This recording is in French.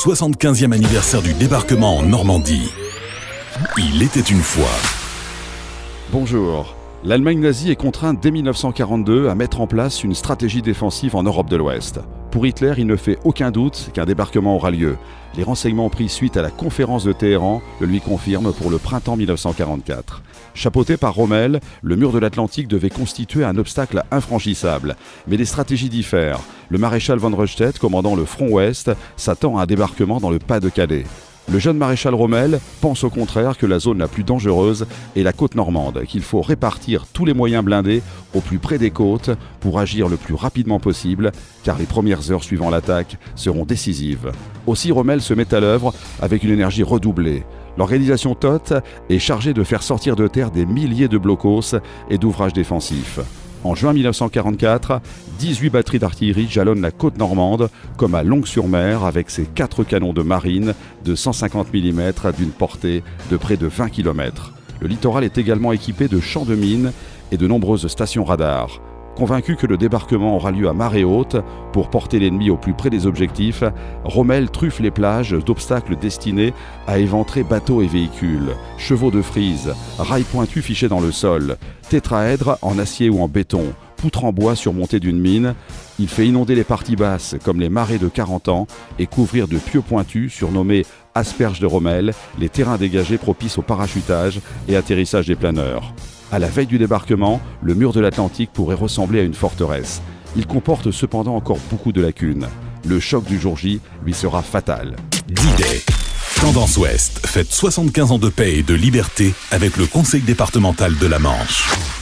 75e anniversaire du débarquement en Normandie. Il était une fois. Bonjour. L'Allemagne nazie est contrainte dès 1942 à mettre en place une stratégie défensive en Europe de l'Ouest. Pour Hitler, il ne fait aucun doute qu'un débarquement aura lieu. Les renseignements pris suite à la conférence de Téhéran le lui confirment pour le printemps 1944. Chapeauté par Rommel, le mur de l'Atlantique devait constituer un obstacle infranchissable. Mais les stratégies diffèrent. Le maréchal von Rundstedt, commandant le front ouest, s'attend à un débarquement dans le Pas-de-Calais. Le jeune maréchal Rommel pense au contraire que la zone la plus dangereuse est la côte normande, qu'il faut répartir tous les moyens blindés au plus près des côtes pour agir le plus rapidement possible, car les premières heures suivant l'attaque seront décisives. Aussi Rommel se met à l'œuvre avec une énergie redoublée. L'organisation TOT est chargée de faire sortir de terre des milliers de blocos et d'ouvrages défensifs. En juin 1944, 18 batteries d'artillerie jalonnent la côte normande, comme à Longues-sur-Mer, avec ses 4 canons de marine de 150 mm d'une portée de près de 20 km. Le littoral est également équipé de champs de mines et de nombreuses stations radars. Convaincu que le débarquement aura lieu à marée haute, pour porter l'ennemi au plus près des objectifs, Rommel truffe les plages d'obstacles destinés à éventrer bateaux et véhicules, chevaux de frise, rails pointus fichés dans le sol, tétraèdres en acier ou en béton, poutres en bois surmontées d'une mine. Il fait inonder les parties basses comme les marais de 40 ans et couvrir de pieux pointus surnommés asperges de Rommel les terrains dégagés propices au parachutage et atterrissage des planeurs. À la veille du débarquement, le mur de l'Atlantique pourrait ressembler à une forteresse. Il comporte cependant encore beaucoup de lacunes. Le choc du jour J lui sera fatal. D-Day. Tendance Ouest fête 75 ans de paix et de liberté avec le Conseil départemental de la Manche.